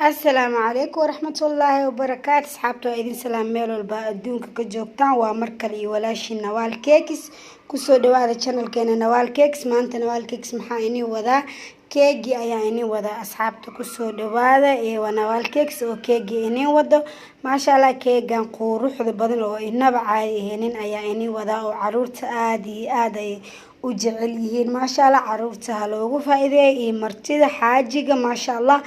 السلام عليكم ورحمة الله وبركاته. أصحابتو إذن سلام ميلو البا أدونك كجوكتان ومركلي ولاشي نوال كيكس كسو دوادا channel كينا نوال كيكس مانتا نوال كيكس محا إني ودا كيكي أيا إني ودا أصحابتو كسو دوادا ونوال كيكس أو كيكي إني ودا ما شاء الله كيكان قوروح ذا بدن أو إنبا عادي هنين أيا إني ودا أو عرورت آدي وجعليهين ما شاء الله عرورتها لوغو فايدة مرتدى حاجيقة ما شاء الله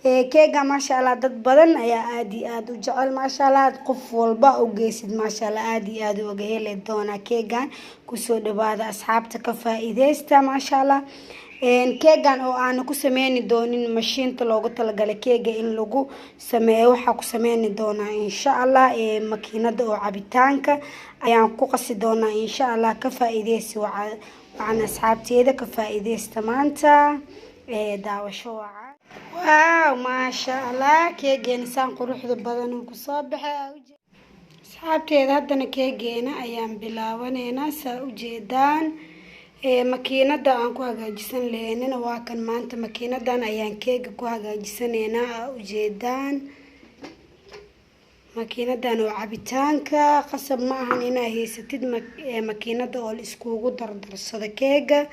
كيكا ما شاء الله dad badan ayaa aad iyo aad u jecel ma sha Allah qof walba u geesid ma sha Allah aad iyo aad uga helay doona keegan ku soo dhawaada asxaabta ka faa'iideysta ma sha Allah keegan oo aan ku sameeyni doonin mashiinta loogu talagalay keega in lagu sameeyo waxa ku sameeyni doona insha Allah makiinada oo cabitaanka ayaan ku qasi doona insha Allah ka faa'iideysi waxaan asxaabteeda ka faa'iideysta maanta daawasho واو ما شاء الله كيجين سان قروح بدن وكصابح صحابتي هادنا كيجينا أيام بلاونينا سأوجدان ماكينة أنكو هجاجسن ليننا واكن مانت ماكينة دان أيام كيج كو هجاجسنينا أوجدان ماكينة دان وعبيتانكا قصب معها هنا هي ستد ماكينة دول اسكوغو دردر صدكيجا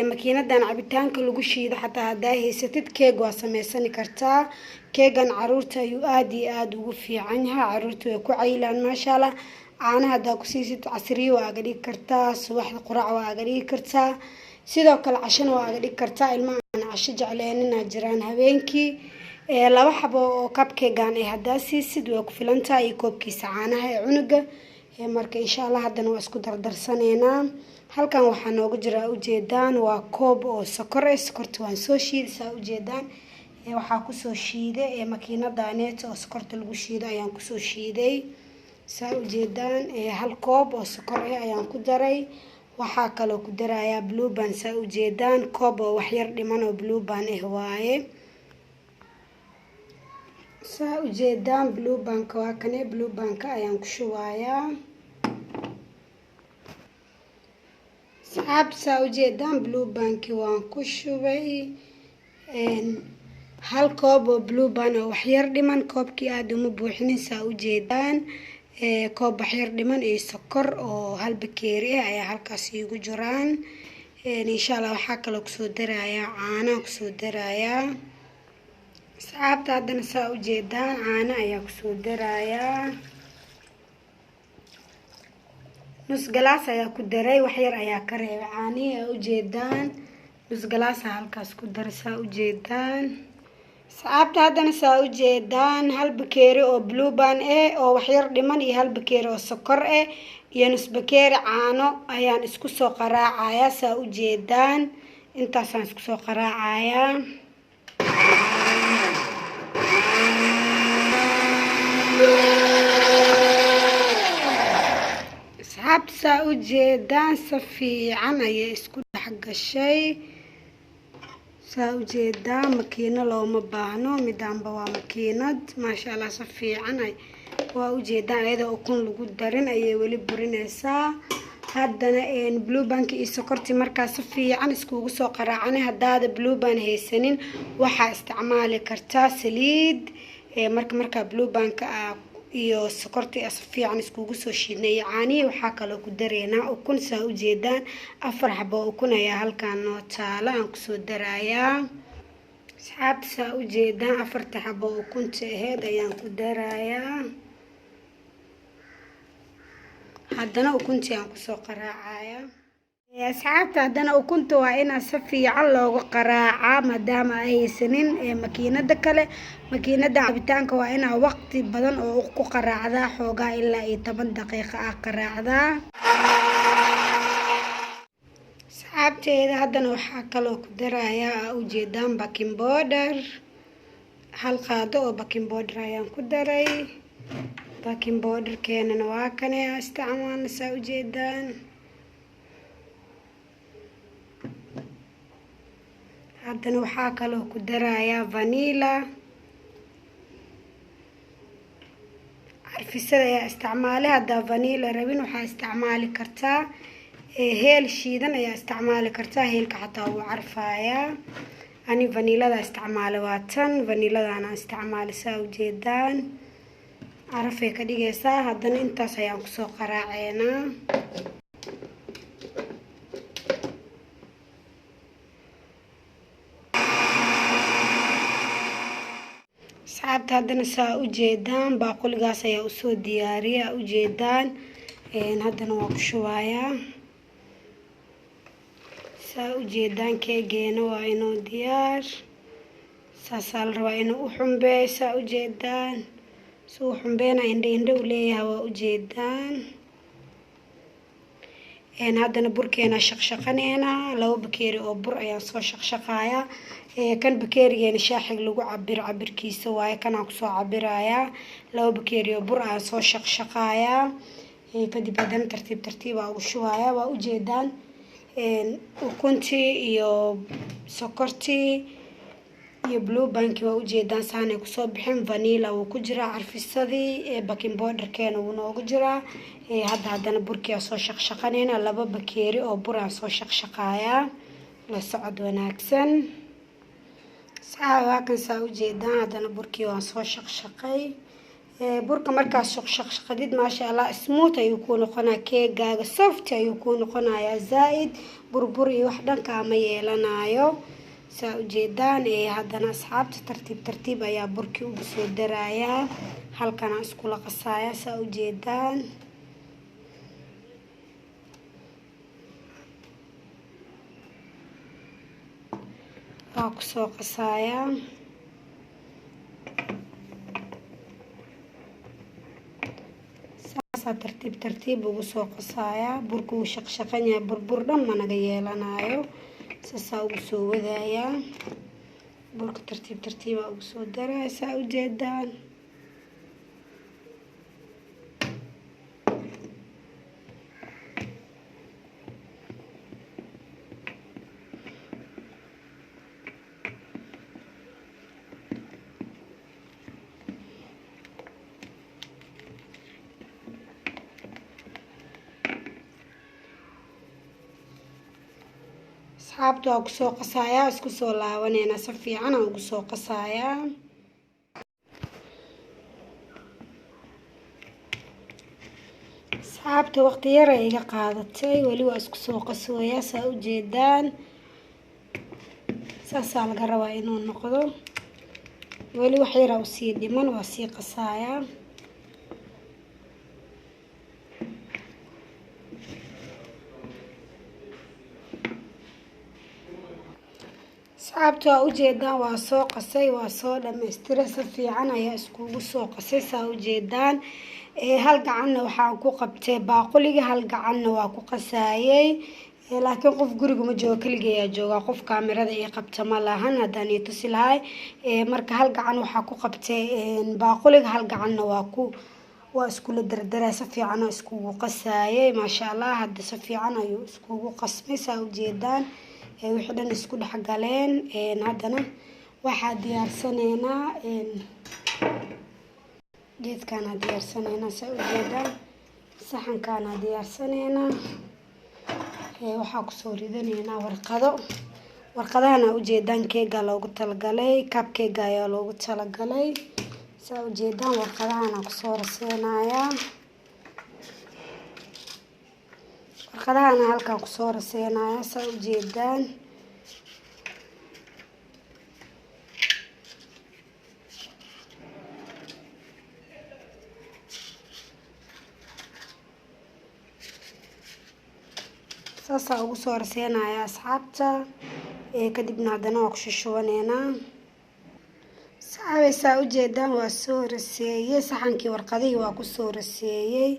makiinadan cabitaanka lagu shiido xataa hadaa haysatid keeg waa sameeysan kartaa keegan caruurta ayuu aad iyo aad ugu fiican yahay caruurta way ku caylaan ma sha Allah caanaha hadaa ku siisid casriyo waa aga dhigi kartaa subaxda quraac waa aga dhigi kartaa sidoo kale cashana waa aga dhigi kartaa ilmaha casho jecleynina jiraan habeenkii laba xabo oo cupcake-gan hadaa siisid way ku filan tahay koobkiisa caanaha ee cunuga marka insha Allah hadana waa isku dardarsaneynaa halkan waxaa noogu jira ujeedaan waa koob oo sokor sokorta waan soo shiiday ujeedaan waxaa ku soo shiiday makiinadaaneet oo sokorta lagu shiiday ayaan ku soo shiiday ujeedaan hal koob oo sokor ayaan ku daray waxaa kale ku darayaa blue band ujeedaan koob oo wax yar dhiman oo blue band waaye ujeedaan blue band waa kane blue band ayaan ku shubayaa صعب ساوجدان بلو بانكي وان كشوبي هل كوب بلو بان او حير دمان كوبكي ادو مبوحنين ساوجدان كوب حير دمان اي سكر او هل بكيري اي هالكاس يغو جران ان شاء الله waxaa kale ku soo daraaya caano ku soo daraaya saabta hadana saaوجدان caano ayaa ku soo daraaya nus galaas ayaa ku daray wax yar ayaa ka reebay caanihi ujeedaan nus galaas halkaas ku darsaa ujeedaan saabta hadana saa ujeedaan hal bakeeri oo blue band oo wax yar dhiman iyo hal bakeeri oo sokor iyo nus bakeeri caano ayaan isku soo qaraacaya saa ujeedaan intaas aan isku soo qaraacaya habsa ujeedaan safiican ay isku dhaxgashay ujeedaan makiina looma baahno midaanba waa makiinad ma sha Allah safiican ay waa ujeedaan ayada ukun lagu darin ay wali burinaysaa hadana blue band iyo sokorti markaa safiican iskugu soo qaraacanay hadaada blue band haysanin waxa isticmaali kartaa saliid marka blue band iyo sokorti asfiican iskugu soo shiidnay caani waxa kale ku dareena ukun saa ujeedaan afar xabo ukun ayaa halkaan noo taala aan ku soo darayaa saabta saa ujeedaan afarta xabo ukunta aheed ayaan ku darayaa hadana ukunti aan ku soo qaraacaya asxaabta hadana ukunta waa in si fiican loogu qaraaca maadaama ay haysanin makiinada kale makiinada cabitaanka waa in waqti badan oo ku qaraacda xoogaa ilaa 10 daqiiqo qaraacda asxaabteeda hadana waxa kale ku darayaa ujeedaan baking powder hal qaado oo baking powder ayaan ku daray baking powder keenana waa kane isticmaalna ujeedaan hadana waxa kale ku darayaa vanilla arfisada ayaa isticmaali hada vanilla rabin waxa isticmaali kartaa heel shiidan ayaa isticmaali kartaa heelka xataa uu carfaaya ani vanilada isticmaale waa tan vaniladaana isticmaale saa ujeedaan carafay ka dhigaysaa haddana intaas ayaan kusoo qaraaceynaa asxaabta haddana saa ujeedaan baaquligaas ayaa usoo diyaariya ujeedaan haddana waa ku shubayaa saa ujeedaan keegeena waa inuu diyaar saasaa la rabaa inuu u xumbeeyo saa ujeedaan suu xumbeena indha u leeyahay waa ujeedaan haddana burkeena shaqshaqaneena 2 bakeeri oo bur ayaan soo shaqshaqayaa kan bakeerigeena shaaxiga lagu cabirkiisa waaye kanaan kusoo cabirayaa 2 bakeeri oo bur ayaan soo shaqshaqayaa kadib haddana tartiib ugu shubayaa waa ujeedaan ukuntii iyo sokortii iyo blue bank waa ujeedaan saanay kusoo bixin vanilla wuu ku jiraa carfisadii baking powderkeena wuu noogu jiraa haddana burkii soo shaqshaqanayna 2 bakeeri oo bur aan soo shaqshaqayaa la socod wanaagsan waa kan saa ujeedaan haddana burkii waan soo shaqshaqay burka markaas shaqshaqadid maasha Allah smooth ayuu ku noqonaa keegaaga soft ayuu ku noqonayaa zaid burbur iyo wax dhanka ma yeelanayo saa ujeedaan haddana asxaabta tartiib ayaa burkii ugu soo darayaa halkana isku la qasaaya saa ujeedaan waa ku soo qasayaa tartiib ugu soo qasayaa burku uu shaqshaqan yahay burbur dhan ma naga yeelanayo saasaa ugu soo wadayaa burka tartiib ugu soo daraa saa ujeedaan asxaabta waa kusoo qasayaa isku soo laabanayna si fiican aan ugu soo qasayaa asxaabta waqti yar ay iga qaadatay weli waa isku soo qasooyaa saa ujeedaan saasaa laga rabaa inuu noqdo weli wax yar u sii dhiman waa sii qasayaa asxaabta waa ujeedaan waa soo qasay waa soo dhammaystiray si fiican ayaa iskugu soo qasay saa ujeedaan hal gacanna waxaan ku qabtay baaquliga hal gacanna waa ku qasaayay laakiin qof guriga ma joogo kaliya jooga qof kaamirada ay qabta ma lahan hadaan ii tusi lahay marka hal gacan waxa ku qabtay baaquliga hal gacanna waa isku la dardaray si fiican oo iskugu qasaayay maasha Allah hadda si fiican ayuu iskugu qasmay saa ujeedaan wixii dhan isku dhex galeen haddana waxa diyaarsanaynaa geedkana diyaarsanaynaa saa ujeedaan saxankana diyaarsanaynaa waxa ku soo ridanaynaa warqadahana ujeedaan keega loogu talagalay cupcake ayaa loogu talagalay saa ujeedaan warqadahana ku soo raseenayaa warqadahana halkaan ku soo raseenayaa saa ujeedaan saasaa ugu soo raseenayaa asxaabta kadibna haddana waa ku shushubaneynaa saxaabeysaa ujeedaan waa soo raseeyey saxankii warqadihii waa ku soo raseeyey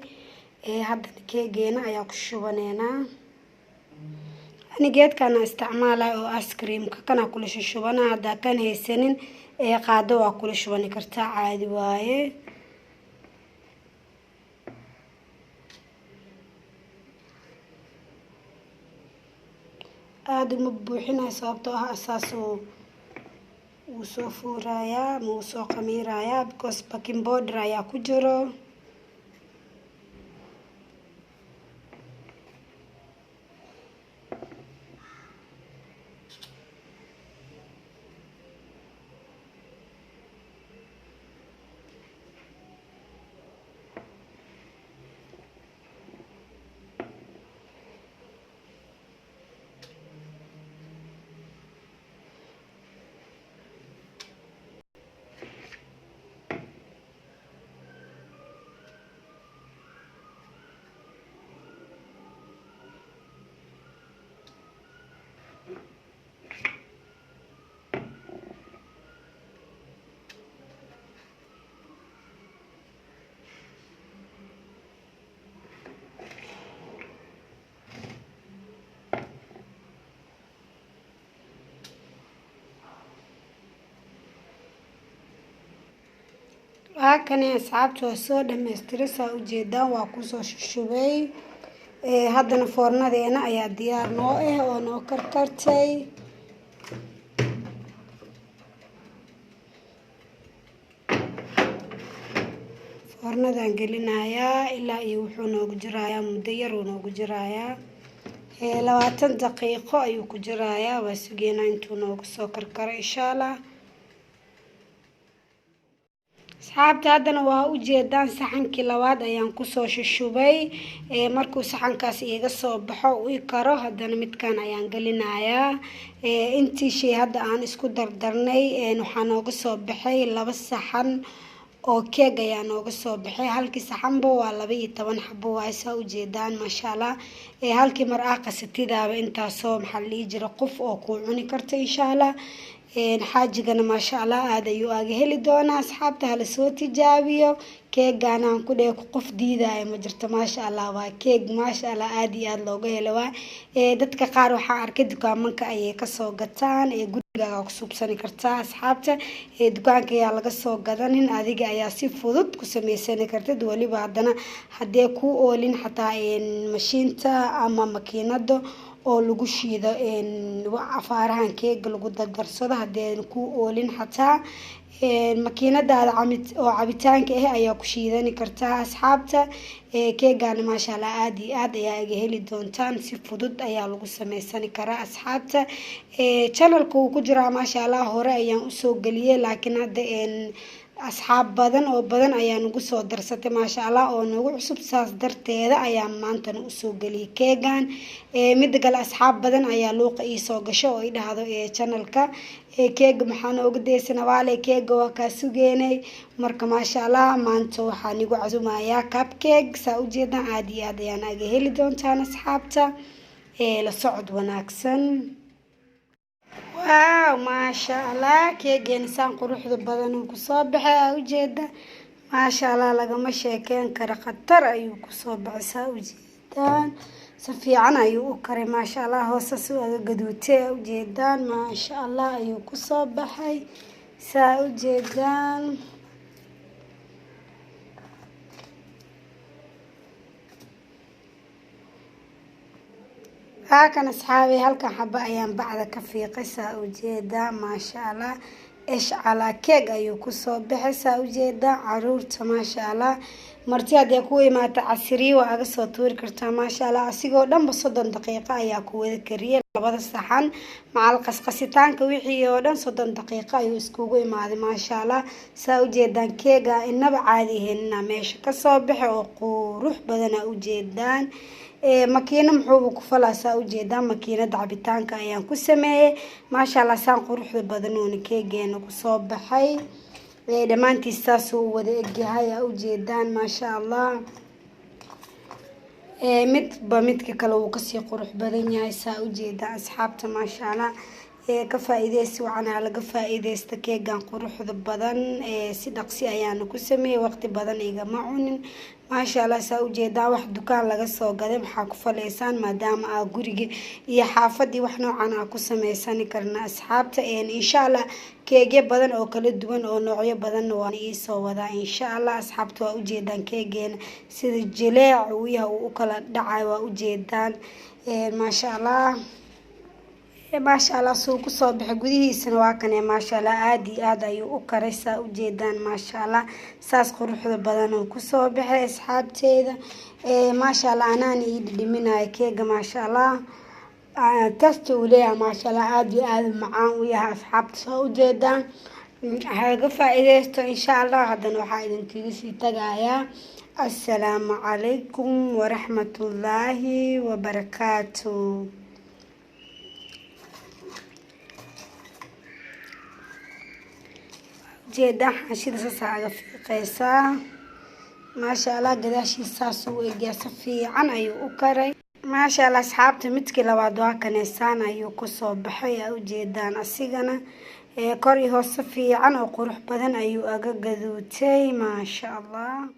haddana keegeena ayaa ku shubaneynaa ani geedkana isticmaalay oo ice creamka kana kula shubana haddaa kan haysanin qaado waa kula shubani kartaa caadi waaye aad uma buuxinay sababtoo ah asaas uu soo fuurayaa ama uu soo qamiirayaa because baking powder ayaa ku jiro waakane asxaabta waa soo dhammaystiray saa ujeedaan waa kusoo shushubay haddana foornadeena ayaa diyaar noo ah oo noo karkartay foornadan gelinayaa ilaa iyo wuxuu noogu jirayaa muddo yar uu noogu jirayaa 20 daqiiqo ayuu ku jirayaa waa sugeynaa intuu noogu soo karkaro insha Allah asxaabta haddana waa ujeedaan saxankii labaad ayaan kusoo shushubay markuu saxankaas iga soo baxo uu karo haddana midkaan ayaan gelinayaa intii shay hadda aan isku dardarnay waxaa nooga soo baxay 2 saxan oo keeg ayaa nooga soo baxay halkii saxanba waa 12 xabo waa isaa ujeedaan masha Allah halkii mar qasatidaaba intaasoo maxaa la jira qof oo ku cuni karta insha Allah xaajigana masha Allah aad ayuu aga heli doonaa asxaabta hala soo tijaabiyo keegan aan ku dheeyo qof diidayo ma jirto masha Allah waa keeg masha Allah aad iyo aad looga helo waa dadka qaar waxa arkay dukaamanka ay ka soo gataan guriga ku subsani kartaa asxaabta dukaanka ayaa laga soo gadanin adiga ayaa si fudud ku sameeysan kartid waliba haddana hadee ku oolin xataa mashiinta ama makiinado oo lagu shiido afaarahan keega lagu dardarsado hadee ku oolin xataa makiinadaada oo cabitaanka ayaa ku shiidani kartaa asxaabta keegan masha Allah aad iyo aad ayaa aga heli doontaan si fudud ayaa lagu sameeysan karaa asxaabta channelka uu ku jira masha Allah hore ayaan u soo galiyay laakiin hadda asxaab badan ayaa nagu soo darsatay masha Allah oo nagu cusub saas darteeda ayaa maanta u soo galiyay keegan mid kale asxaab badan ayaa luuqa ii soo gasho oo idhaahdo channelka keeg maxaan uga deysana waale keeg waa ka sugeynay marka masha Allah maanta waxaa nigu casumayaa cupcake saa ujeedaan aad iyo aad ayaan aga heli doontaan asxaabta la socod wanaagsan واو ما شاء الله كيجين سان قروحد بدن كسoo baxay ujeeda ما شاء الله lagama sheekeen kara khatar ayuu kusoo baxay ujeedaan si fiican ayuu u karay ما شاء الله hoos soo gaduutay ujeedaan ما شاء الله ayuu kusoo baxay saa ujeedaan هاكن أصحابي هلكن حبة أيام بعد كفي قصة وجيدة ما شاء الله إيش على كيك أيو كسو بحسة وجيدة عرورة ما شاء الله مرتي هدي كوي ما تعسري وأقصو طور كرتا ما شاء الله أسيقو دم بصدن دقيقة أيا كوي ذكرية لبدا الصحن مع القسقسيتان كويحي ودن صدن دقيقة أيو اسكوغو ما شاء الله ساو جيدان كيكا إنبا عادي هنا ميش كسو بحي وقوروح بدنا وجيدان makiina muxuu ku falaasaa ujeedaa makiinada cabitaanka ayaan ku sameeyay maasha Allah saan quruxda badan oo keegeena ku soo baxay dhamaantiis taas uu wada egyahay ujeedaan maasha Allah midka kale uu ka sii qurux badan yahay saa ujeedaa asxaabta maasha Allah ka faa'iideysi waxana laga faa'iideysta keegan quruxda badan si dhaqsi ayaan ku sameeyay waqti badan igama cunin maasha Allah saa ujeedaa wax dukaan laga soo gaday waxa ku faleesan maadaama guriga iyo xaafadii wax noocan ku sameeysan karna asxaabta insha Allah keege badan oo kala duwan oo noocyo badan waan ii soo wadaa insha Allah asxaabta waa ujeedaan keegeena sida jileec uu kala dhacay waa ujeedaan maasha Allah ما شاء الله سوق صبح جودي سنوا كان ما شاء الله عادي عادي وكرسة وجدان ما شاء الله ساس قروح بدن وكصبح أصحاب تيدا ما شاء الله أنا نيد منها كيجا ما شاء الله تستولي ما شاء الله عادي عادي معاه وياها أصحاب وجدان هاي فائدة إن شاء الله هذا نوحيد انتيجي تجايا السلام عليكم ورحمة الله وبركاته جدا حشيد ساعة في قيسا ما شاء الله قداشي ساسو إيجا صفي عن أيو أكري ما شاء الله أصحابتي متكلا وادوا كنيسان أيو كسو بحية وجيدان أسيغانا كوري هو صفي عن أو قروح بدن أيو أغا قدوتي ما شاء الله